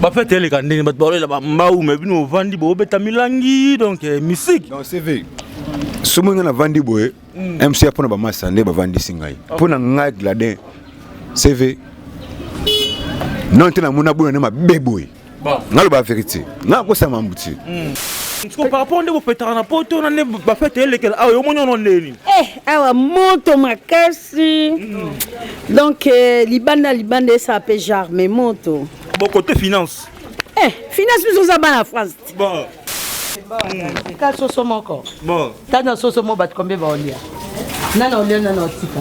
Ba fait les candidats ba parler là ba mbau mais bino vandi bo beta milangi donc musique. Donc CV. Somo ngana vandi boy. MC apona ba massa nde ba vandi singai. Pona nga gladin. CV. Non tena mona bona na ma beboy. Bon. Ngalo ba vérité. Nga ko sa mambuti. Par rapport à petara na poto na ne ba fait les ah yo monyo non leni. Awa moto makasi. Donc libanda ça peut jarmer moto. Bon côté finance. Finance nous ça en France. Bon. Ka soso moko. Bon. Tana soso mo bat combien ba olia. Nana olia nana otika.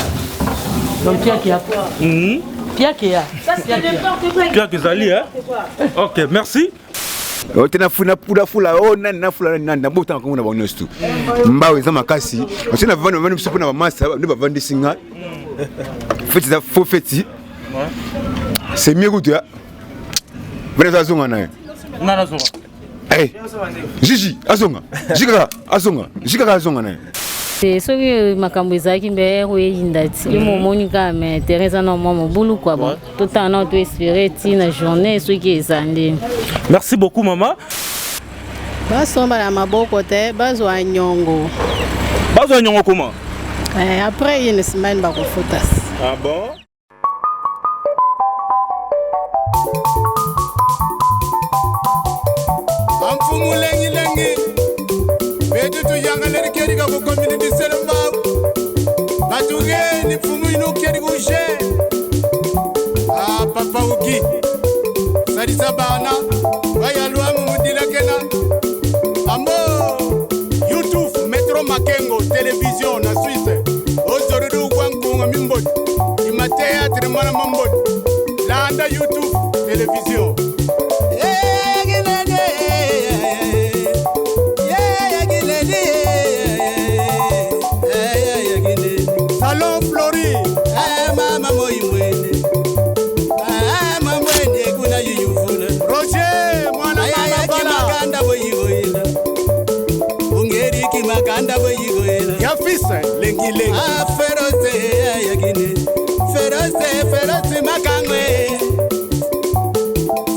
Donc Pierre qui a quoi? Pierre qui a. Pierre qui zali hein. OK, merci. Tena funa fula na fula na bota ko na ba honestu. Mbawe za makasi. Osina vana msupu na ba massa ne ba vandi singa. Feti za faux feti. C'est mieux que Venez à Zonga. Nana Zonga. Gigi, Azonga. Jika Azonga. C'est ce que makambo ezaki mbe oyindati. Yo momonika mais Teresa no momo bulu kwa bon. Tout temps on doit espérer tina journée ce qui est andé. Merci beaucoup maman. Basomba na maboko te bazwa nyongo. Bazwa nyongo comment? Après une semaine ba ko fotas. Ah bon? Lengi betu tu yanga leri keri ka ko community selamba batuge ni fumu ino keri ko je papa uki sadisa bana baya lwa mu mudila kena amo YouTube Metro Makengo télévision na Suisse ozorudu kwangunga mimbot imatea tremana mambot landa YouTube télévision.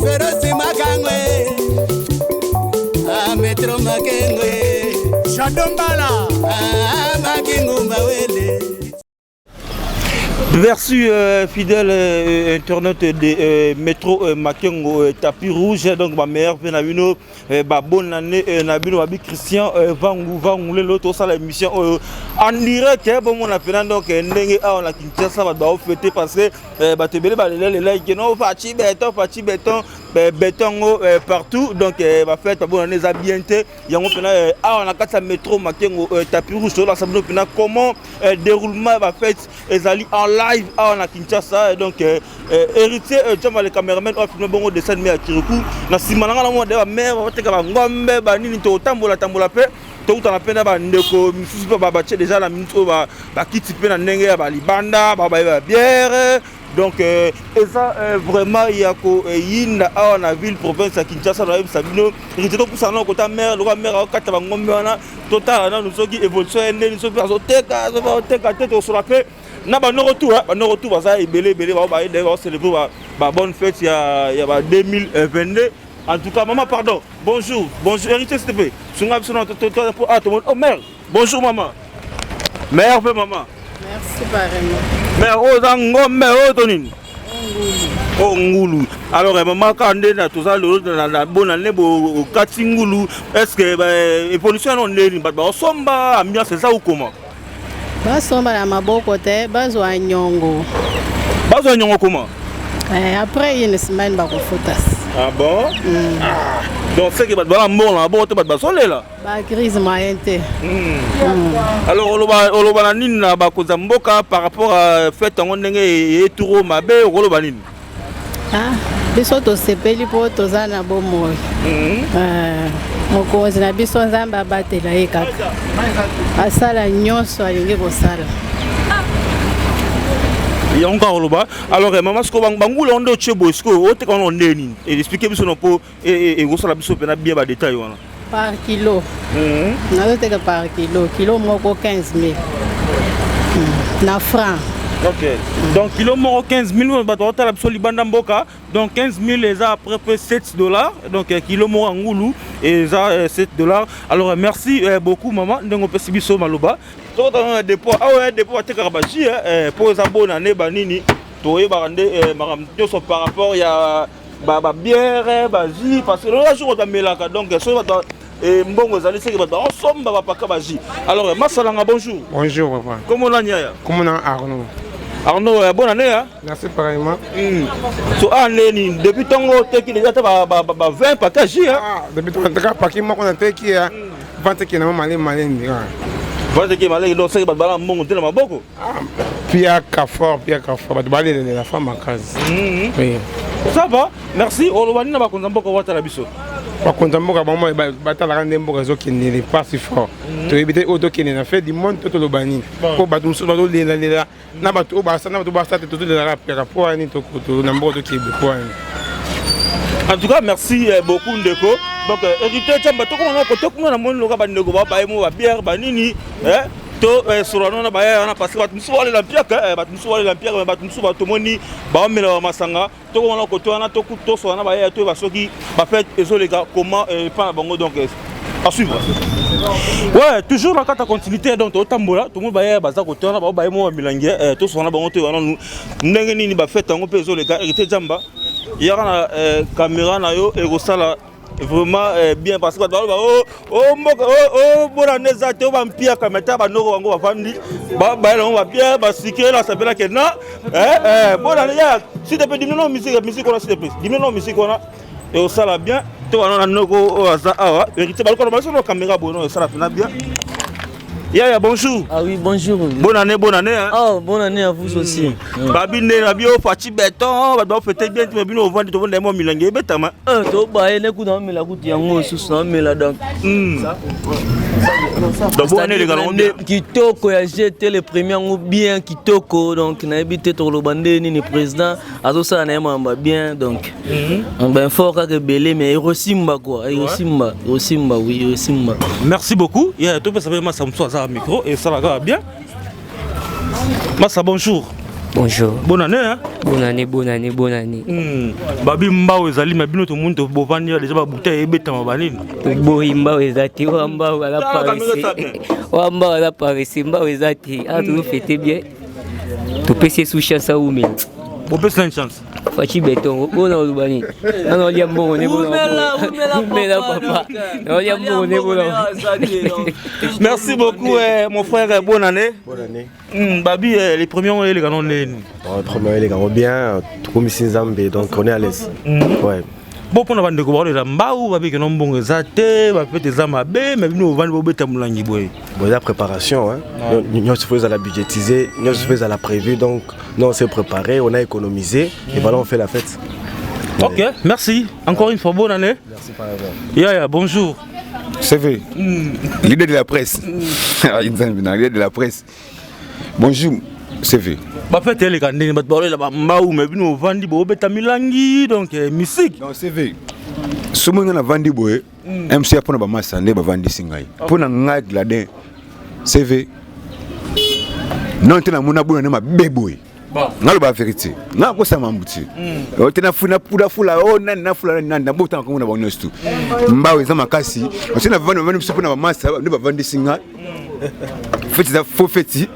Feroce makangwe Metro Makengwe Shadombala Makingumba wele. Merci fidèle internaute de Métro Makengo tapis rouge donc ma mère Penabino bonne année Nabino Babi Christian Vangou l'autre ça l'émission en direct bon mon appel donc ndenge on a Kinshasa va fêter parce que ba te belé ba les like non parti béton partout donc va faire bonne année zabienté yango pena on a quatre Métro Makengo tapis rouge là ça nous pena comment déroulement va faire ezali en live on a Kinshasa donc héritier Jamba le caméraman on filme bongo dessin mais à Kirikou na simananga na mo de mère va te ka ngombe ba nini to tambola pe to utana pena ba ndeko misusu ba bache déjà la minute ba kiti pe na ndenge ba libanda ba bière donc ça vraiment il y a ko yinda on a ville province à Kinshasa na Sabino héritier to poussa na kota mère le mère ka ta ngombe wana total na nous soki évolution ene nous soki azoteka tete sur la paix. Na ba no retour ba ça belé ba célébrer ba bonne fête il y a 2022 en tout cas maman pardon bonjour héritier s'il te plaît sunga biso oh mère bonjour maman mère maman merci vraiment mère o ngombe o tonini oh ngulu alors maman kande na tout ça na bonne année bo katingulu est-ce que évolution non ndeni ba somba ambiance ça ou comment? Basomba na maboko te bazwa nyongo. Bazwa nyongo comment? Après une semaine ba ko fotas. Ah bon? Donc c'est que ba mbon la bo te ba solé là. Ba crise moyen te. Alors oloba na nini na ba ko zamboka par rapport à fête ngondenge et touro mabe oloba nini? Biso to sepeli po to zana bomo. Mokonzi na biso nzamba batela ye kaka. Asala nyonso alingi kosala. Yonga oloba. Alors maman sko bangula ondo chebo sko o te kono ndeni. Expliquer biso no po e gosala biso pena bien ba détail wana. Par kilo. Na te ka par kilo moko 15 000. Na franc. Ok. Donc, kilo moro 15 000, donc 15 000 les a à peu près $7. Donc, kilo moro angoulou et ça $7. Alors, merci beaucoup, maman. Donc, on peut se biso maloba. Donc, on a des poids. Ah ouais, des poids à Tekarabachi, pour les abonnés, année, banini. Toye barande, par rapport à la bière, jus, parce que là, je suis en donc, et mbongo zali c'est que ensemble va pas kabaji. Alors Massalanga bonjour. Bonjour papa. Comment on a nia? Comment on a Arnaud? Arnaud bonne année hein. Merci pareillement. So année depuis tongo teki déjà ba 20 packages hein. Ah depuis tongo teka paquet moi on a teki hein. Vente qui na malé Vente qui malé donc c'est ba bala mbongo tena maboko. Ah Pia Kafor ba balé la femme en case. Oui. Ça va. Merci. On va na ba konzamboko wata la biso. Par contre, moi, je ne pas si fort. Tu as évité auto qui n'a fait du monde tout le bani. Pour battre en tout cas, merci beaucoup Ndeko. Donc, héritier Tchamba, tout le monde a mon logo, bière, banini, to surano na baya na parce que batmusu wale la pierre batmusu batomoni ba mela masanga to ko na ko to na to ku to so na baya to ba soki ba fait ezolega comment pas bango donc à suivre. Ouais, toujours la carte continuité donc to tambola to mo baya ba za ko to na ba baya mo milangie to so na bango to wana ndenge nini ba fait tango pe ezolega hérité Jamba yara na caméra na yo e ko sala vraiment bien parce que bonne année ça te va pire comme état ba noko wango ba family ba on va bien ba sikela là s'appelle que non bonne année si te peut diminuer musique on a s'il te plaît diminuer musique on a et au sala bien to wana noko aza awa hérité ba ko ba sur la caméra bono ça la bien. Yaya, bonjour. Ah oui, bonjour. Bonne année hein. Oh, bonne année à vous aussi. Babine na bio fati beton, ba fêter bien tu bino vendre to vendre mo milangue betama. To ba ene ku na mela ku tiango susu na mela donc. Donc bonne année les gars. Kitoko ya jeté le premier ngo bien kitoko donc na habité to lo bande ni président azo ça na mamba bien donc. Ben fort ka belé mais Rosimba quoi, Rosimba oui, Rosimba. Merci beaucoup. Yeah, to peut savoir ma samso micro et ça va bien. Massa bonjour. Bonjour. Bonne année hein. Bonne année. Babi mbao ezali mabino to muntu bovandi déjà ba bouteille ebeta mabanini. Boyi mbao ezati wa mbao ala Paris. Wa mbao ala Paris mbao ezati. Ah tu fêter bien. Tu peux se soucher ça ou mais. Bon peut une chance. Fachi beton bon na lubani. Non liam bon ne bon. Mela papa. Non liam bon ne bon. Merci beaucoup mon frère bonne année. Bonne année. Babi les premiers ont les gars les premiers les gars bien tout missin Zambé donc on est à l'aise. Ouais. Bon pour na bande ko ba mbao babi que non bon ezate ba fait des amabe mais bino vandi bo beta mulangi boy. Bon la préparation hein. Nous se faisons à la budgétiser, nous se faisons à la prévue donc nous on s'est préparé, on a économisé et voilà on fait la fête. OK, merci. Encore une fois bonne année. Merci par exemple. Yaya, bonjour. CV. Leader de la presse. Leader de la presse. Bonjour. CV. Ba fait les gandini ba bolo la mbao mais bino vandi bo beta milangi donc musique. Non CV. Somo na vandi boye. MC apona ba massa ne ba vandi singai. Pona ngag la den. CV. Non tena mona bona ne ma beboye. Ngalo ba vérité. Na ko sa mambuti. O tena funa fula o na fula na bota ko mona ba honestu. Mbao za makasi. O tena vandi msopona ba massa ne ba vandi singai. Feti za faux feti.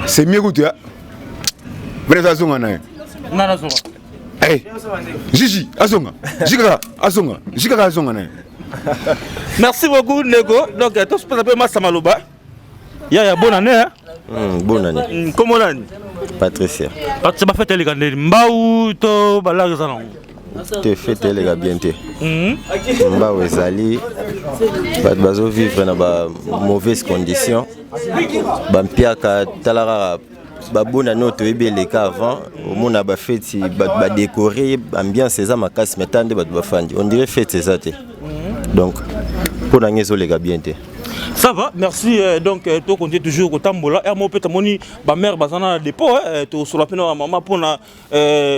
C'est mieux que tu as. Venez à Zonga. Nana Zonga. Hey, Gigi, Azonga. Jika Azonga. Merci beaucoup, Nego. Donc, tout ce que tu as Samaloba. Yaya, bonne année. Bonne année. Comment l'année? Patricia. Tu m'as fait les gars. Mbao, to balagazan. Tu fais les gars bien. Mbao ezali. Bazo vivre dans de mauvaises conditions. Bampiaka talara babona noto ebele ka avant omona ba fête ba décorer ambiance eza makasi metande ba fandi on dirait fête ezate donc pour na ngezo les gars bien té. Ça va, merci. Donc, tu continues toujours au Tambola. Et moi, peut-être, ma mère, bazana dépôt, tu sur la peine à maman pour na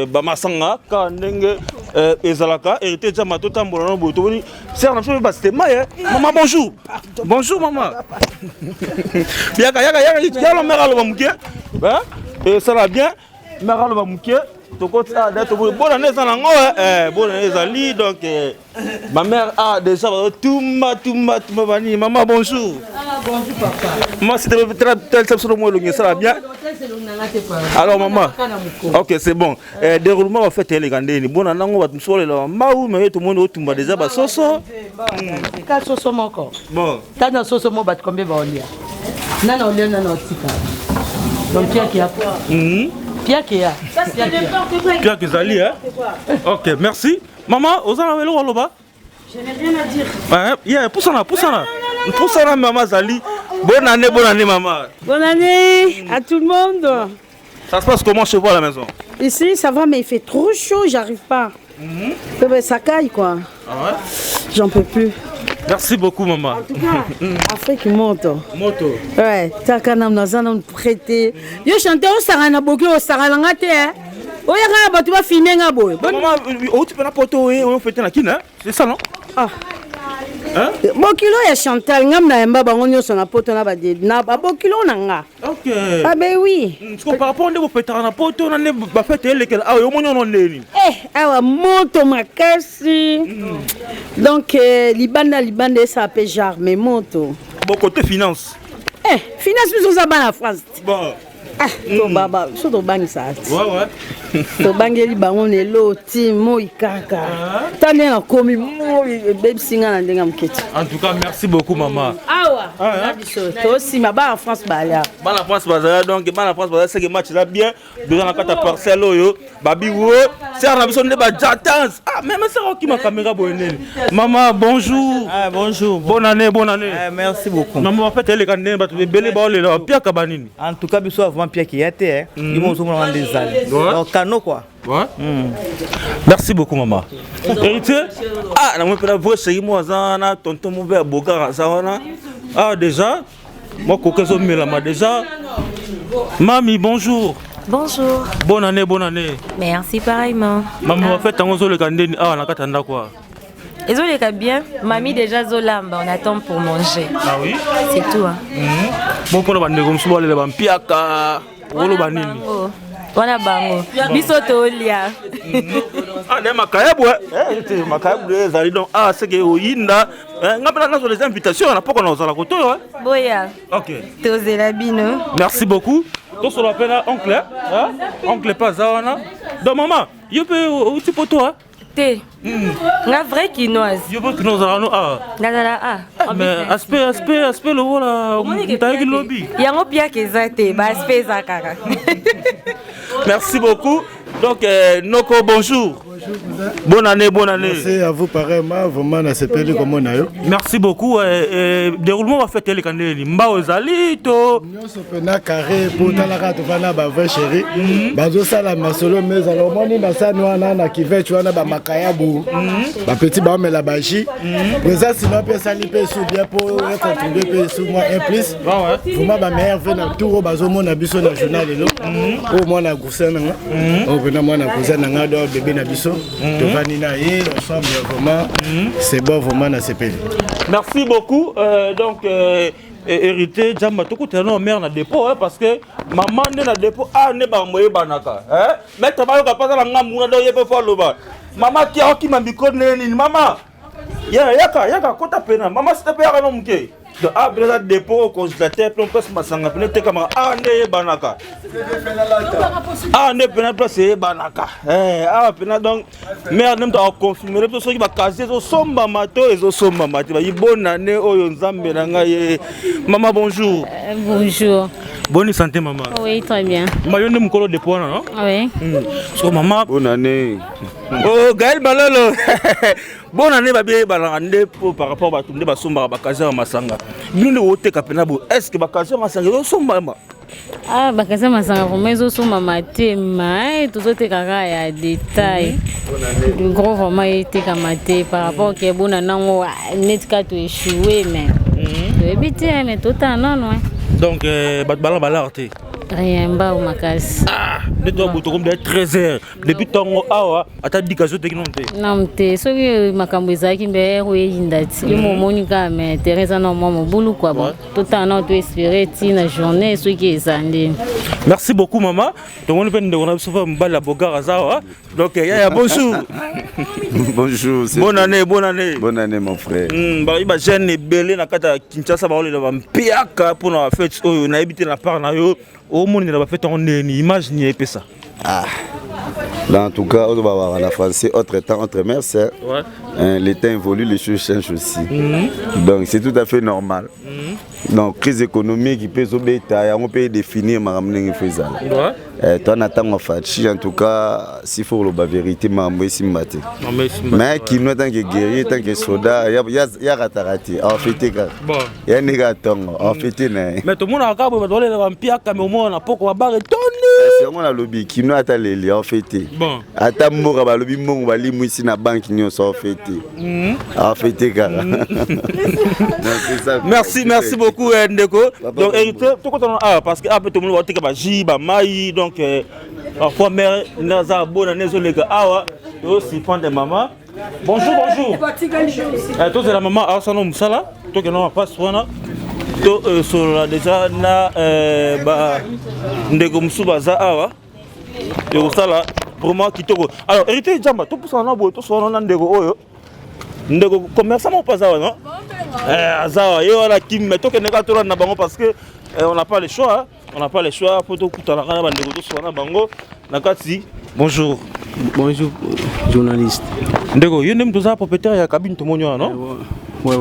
Bamasanga, Kanenge, Ezalaka, hérité de Jamato Tambola, Botoni. C'est un peu c'était maï. Maman, bonjour. Bonjour, maman. Bien, la mère à l'Obamouké. Et ça va bien. Mère à l'Obamouké. Bonne année, bonne année, donc ma mère a déjà tout ma maman, bonjour. Bonjour papa. Moi c'était très ça va bien. Alors maman, ok c'est bon. Déroulement en fait les gandés, bonne année, on va tout sur les maou, mais tout le monde autour déjà bas soso. Quand soso encore. Bon. T'as dans soso moi bat combien va on dire. Non non non non tika. Donc qui a quoi? Pierre Pierre Kizali, hein? Ok, merci. Maman, vous en avez le bas? Je n'ai rien à dire. Yeah, pousse là, maman Zali. Bonne année, maman. Bonne année à tout le monde. Ça se passe comment chez vous à la maison? Ici, ça va, mais il fait trop chaud, j'arrive pas. Ça caille, quoi. Ah ouais? J'en peux plus. Merci beaucoup, maman. En tout cas, Afrique moto. Moto. Ouais, t'as qu'un homme dans un homme prêté. Yo chanté au Sarana Bokyo, au Sarana Ngate, hein. Oh, y'a tu vas filmer un boy. Maman, tu peux la poto, on fait un kin, hein? C'est ça, non? Ah. Bokilo ya Chantal, ngam na yamba bango nyoso na poto na bade na bokilo na nga. Ok. Ah ben oui. Parce que par rapport à vous faites na poto na ne ba fête lequel ah yo monyo non neni. Awa moto makasi. Donc libanda ça appelle genre mais moto. Bon côté finance. Finance nous ça ba na France. Bon. To baba, so to bangi ça. Ouais. To bangi li bango ne loti moi kaka. Tande na komi moi baby singa na ndenga mketi. En tout cas, merci beaucoup maman. Awa. To aussi ma ba en France ba ya. Ba na France ba donc ba na France ba c'est que match là bien. Deux ans à parcelle yo. Babi wo, c'est en besoin de ba jatans. Ah même c'est qui ma caméra bonne. Maman, bonjour. Ah bonjour. Bonne année. Merci beaucoup. Maman en fait elle est canne ba belé ba le là Pierre Kabanini. En tout cas, biso avant Pierre qui était ils m'ont souvent des années. Donc canot quoi. Ouais. Merci beaucoup maman. Héritier. Ah, na moi peut voir c'est moi zana tonton mon verre boka zawana. Ah déjà moi coquezo melama déjà. Mamie, bonjour. Bonjour. Bonne année. Merci pareillement. Maman en fait on zo le kandeni ah na katanda quoi. Ils ont les cas bien. Mamie déjà zolamba, on attend pour manger. Ah oui. C'est tout hein. Bon pour bande comme souvent les bampiaka. Wolo banini. Wana bango. Biso tolia. Ah ne makayabu eh makayabu les ali donc ah c'est que oyinda ngapela nazo les invitations na poko na ozala koto hein. Boya. OK. Tozela bino. Merci beaucoup. To sur l'appel oncle hein. Oncle Pazawana. Donc maman, you peux au petit poteau hein. Té. Nga vrai quinoise. You peux quinoise no ah. Dala ah. Mais aspect le voilà taille lobby. Yango pia kezate ba aspect za kaka. Merci beaucoup. Donc Noko bonjour. Bonne année. Merci à vous pareillement, vraiment na sepeli comme on a eu. Merci beaucoup. Déroulement va fêter les candidats. Mbao zali to. Nous sommes na carré pour la carte vana ba vrai chéri. Bazo sala masolo mais alors moni na sa noana na kivetu wana ba makayabu. Ba petit ba mais la baji. Mais ça sinon peut sali peut sous bien pour contribuer peut sous moi un plus. Vraiment ba meilleur fait na tout bazo mona biso na journal lelo. Au moins na gousana nga. Au venant moi na gousana nga do bébé na biso. Ensemble, vraiment, c'est bon, vraiment, dans ces pays. Merci beaucoup. Donc, hérité, Djamba, tout le monde mère na dépôt, parce que maman na dépôt, ah, ne ba moye banaka. Mais tu vas pas la ngamouna do yepe fo loba. Maman qui m'a micro ni maman. Yaka kota pena. Maman s'il te plaît, non mke. Ah, bien dépôt consultateur, puis on passe ma sangue, puis on comme ah ne banaka. Ah ne pena place banaka. Ah pena donc mère n'aime pas confirmer parce que il va caser au somba mato et au somba mato. Il bonne année oyo nzambe na ngai. Maman bonjour. Bonjour. Bonne santé maman. Oui, très bien. Maman ne mukolo dépôt non? Oui. So maman bonne année. Oh Gaël Balolo. Bonne année babé balande pour par rapport à tout le basomba bakaza masanga. Bino wote kapena bo est-ce que bakaza masanga yo somba ma? Ah bakaza masanga vraiment zo somba matema et tout autres kaka ya détail. Du gros vraiment était kamaté par rapport que bona nango net ka to échouer mais toyebi te mais tota nono donc bato balala te rien mbao makasi nde to boto comme de 13h depuis tongo awa ata dikazo te kinonte nam te soki makambo ezalaki mbe oyeyinda ti yo momoni kaka mais terrain eza na mwa mobulu kwa bon tota na to espérer ti na journée soki eza ndeni. Merci beaucoup maman tomoni mpe ndeko na biso fa mbali ya bogar aza awa donc yaya bonjour. Bonjour. Bonne année, bonne année. Bonne année mon frère. Ba jeune ebele na kata Kinshasa baolela ba mpiaka mpona ba fête oyo na ebité na part na yo omoni na ba fête on ni image ni epesa. En tout cas, on va français, autre temps, autre mer, c'est le temps évolue, les choses changent aussi. Donc c'est tout à fait normal. Donc crise économique, il peut on peut définir ma ramener faisal. Toi n'attends en fait, en tout cas, s'il faut la vérité, mais qui nous tant que guerrier, tant que soldat, il y a ratarati, en fait il y a négaton, en fait mais tout le monde a capable de donner un pied à mais on a pas quoi barrer c'est on a lobby qui nous attend les en fait. Bon. Ata moko ba lobby moko ba limu ici na banque nyo so fait. En fait kara. Merci beaucoup Ndeko. Donc hérité tout content parce que après tout le monde va te ba ji ba mai donc parfois mère naza bonne année zo les gars awa aussi fan de maman. Bonjour. Toi c'est la maman a son nom sala. Toi que non pas soina. To sur déjà na ba Ndeko Musuba za awa. Yo sala vraiment kitoko. Alors hérité jamba to pour ça na bo to so na Ndeko oyo. Ndeko commerçant mo pas awa non? Azawa yo ala kim mais to que neka to na bango parce que on n'a pas le choix. On n'a pas le choix pour tout kutana kana ba Ndeko to so na bango na kati. Bonjour. Bonjour journaliste. Ndeko yo nem to za propriétaire ya cabine to monyo non? Ouais,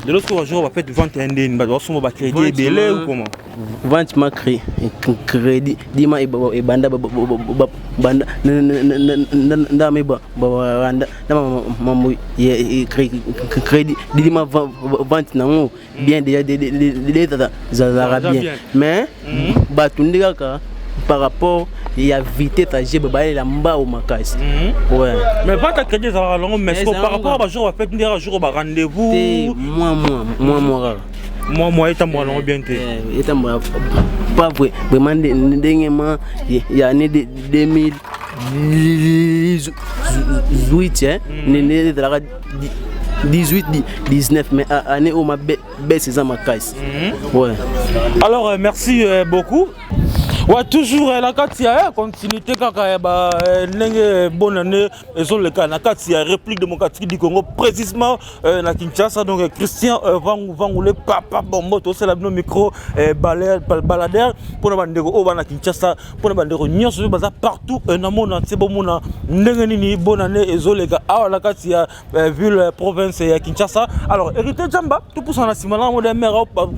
de l'autre côté, on va faire 21 dés, on va faire crédit belé ou comment? Vente ma crédit, dis-moi, et banda, banda, n'ame ba, banda, maman, crédit, dis-moi, vente, non, bien déjà, des arabes, mais, batundiga, par rapport il y a vite tagé babaye la mba au makasi ouais mais pas ta crédit ça va long mais par rapport à jour on va faire un jour au rendez-vous moi étant moi long bien étant moi pas vraiment dernièrement il y a année 2018 né de la 18, 19, mais année où ma baisse est ma caisse. Ouais. Alors merci beaucoup. Ouais, toujours la Katia, continuité kaka ba nenge bonne année sur le cas la Katia réplique démocratique du Congo précisément na Kinshasa donc Christian Vangu le papa bomboto c'est la micro baladeur pour na ndeko o na Kinshasa pour na ndeko nyonso baza partout na mona c'est bon mona ndenge nini bonne année sur le cas à la Katia ville province ya Kinshasa. Alors hérité Jamba tout pour ça na simana mo de mère papa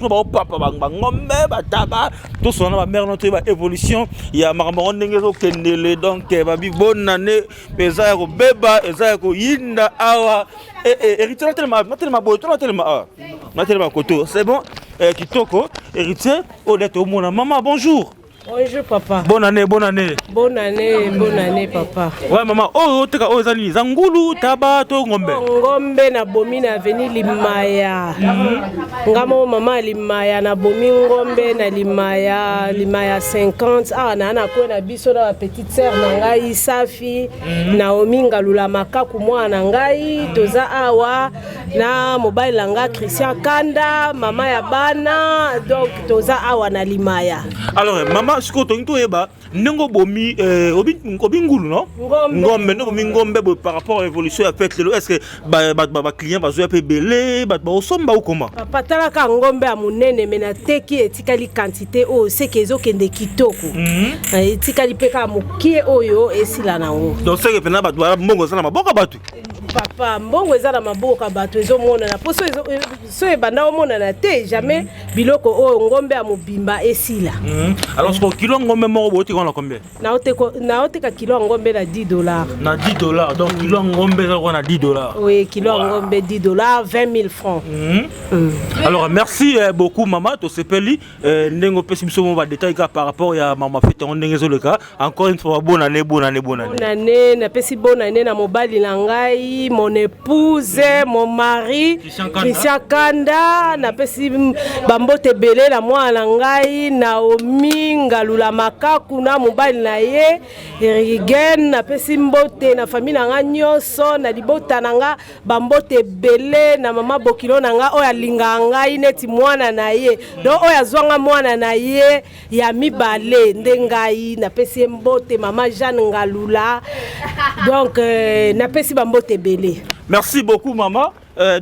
ngombe bataba tout ça na mère notre évolution il y a maramaron ndengezo kendele donc babi bonne année peza ya ko beba eza ya ko yinda awa héritier tellement beau tellement koto c'est bon kitoko héritier honnête au monde maman bonjour. Bonjour papa. Bonne année, bonne année. Bonne année papa. Ouais maman, oh teka oh zani zangulu taba to ngombe. Ngombe na bomi na veni limaya. Ngamo mama limaya na bomi ngombe na limaya 50 na ko na biso na petite sœur na ngai Safi na ominga lula makaku mwana ngai toza awa na mobile langa Christian Kanda mama ya bana donc toza awa na limaya. Alors maman siko to eba ndongo bomi obingulu non ngombe ndongo ngombe par rapport à l'évolution à fait est-ce que ba client bazo pe belé ba osomba ou comment papa tala ka ngombe ya munene mena teki etikali quantité o sekezo kende kitoko etikali peka mukie oyo esila nango donc c'est que pena ba mbongo sana maboka batu papa mbongo eza na maboka bato ezomona na poso so ebanda omona na te jamais biloko o ngombe ya mobimba esila. Alors ce kilo ngombe moko boti kona combien? Na oteka kilo ngombe na $10. Na $10 donc kilo ngombe za na $10. Oui, kilo ngombe $10, 20 000 francs. Alors merci beaucoup maman to sepeli ndengo pesi biso mo ba détail ka par rapport ya mama fête on ndengezo le cas encore une fois bonne année. Bonne année na pesi bonne année na mobali na ngai ngai, mon épouse, mon mari, Christian Kanda, napesi bambote belé la mwana ngai, Naomi Ngalula Makaku na mobali na ye, Erigen, napesi mbote na famille na nga nyonso, na libota na nga bambote belé na mama Bokilo na nga oya linga ngai neti mwana na ye. Donc oya zwanga mwana na ye ya mibale ndengai napesi mbote mama Jeanne Ngalula. Donc napesi bambote belé. Merci beaucoup maman.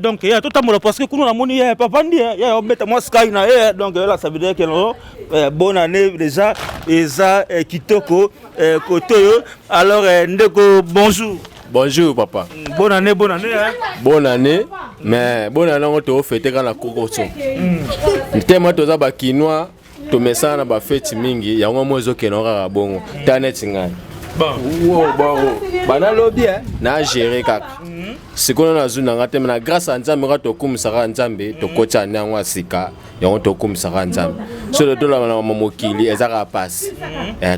Donc il y a tout le monde parce que nous avons dit papa dit il y a mettre moi sky na donc là ça veut dire que bonne année déjà Eza Kitoko Kotoyo. Alors Ndeko bonjour. Bonjour papa. Bonne année hein. Bonne année mais bonne année on te fêter quand la kokoso. Tellement toza ba kinois to mesana ba fête mingi ya ngwa mozo kenora bongo. Tanet ngai. Bon. Bana lobby na gérer kaka. Sikono na zuna ngate na grâce à Nzambe ka to kumisaka Nzambe to kocha nyangwa sika ya to kumisaka Nzambe. So le dola na momokili ezaka passe.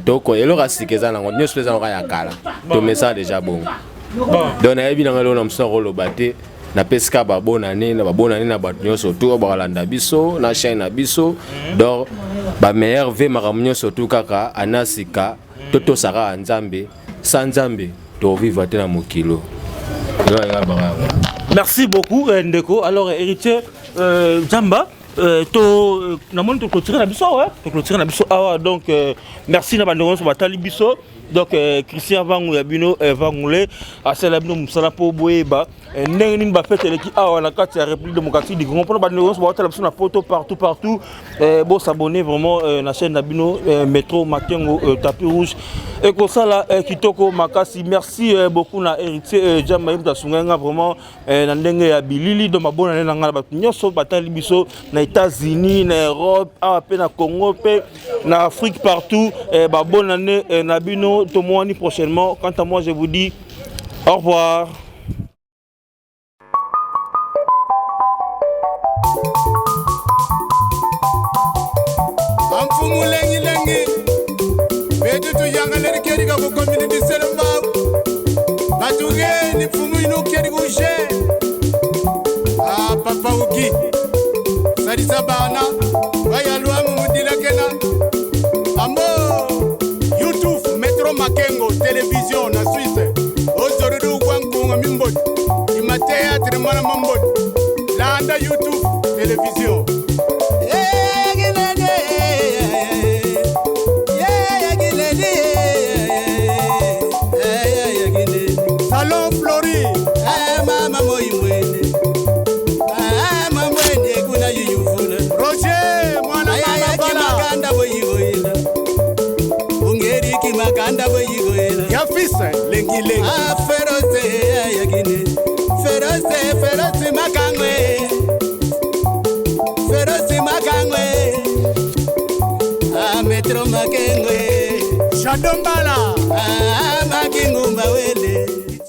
To ko elo ka sikeza na ngonyo so ezaka ya kala. To mesa déjà bon. Donc na yebi na ngalo na msoro lo bate na peska ba bonne année na bato nyonso to ba landa biso na chaîne na biso. Donc ba meilleur ve maramunyo surtout kaka anasika toto saka Nzambe sans Nzambe to vivre na mokilo. Merci beaucoup Ndeko. Alors héritier Jamba na moni to clôturer na biso to clôturer na biso donc merci na bandongo so batali biso. Donc Christian Vangu ya bino Vangule asala bino musala po boyeba ndenge nini ba fête eleki awa na kati ya République démocratique du Congo. Pour bandongo so batala biso na poto partout bon s'abonner vraiment na chaîne na bino Métro Makengo tapis rouge et comme ça là kitoko makasi. Merci beaucoup na héritier Jamba Imta Sungenga vraiment na ndenge ya bilili do mabona na ngala ba nyonso batali biso na États-Unis na Europe pe na Congo pe na Afrique partout ba bonne année na bino. Tomoni prochainement. Quant à moi, je vous dis au revoir. Amfumu lengi bedu tu yanga leri keri ka ko community selma batuge ni fumu ino keri ko je papa uki sari sabana waya luamu mudila kena ambo Makengo télévision na Suisse ozorudu kwankunga mimbot ima théâtre mana mambot landa YouTube télévision Salon Flori mama moimwene kuna yuyufuna Roger mwana mama bana boyigoila Maganda boyigoela ya fisa lengi feroze yagine feroze makangwe Metro Makengwe Shadombala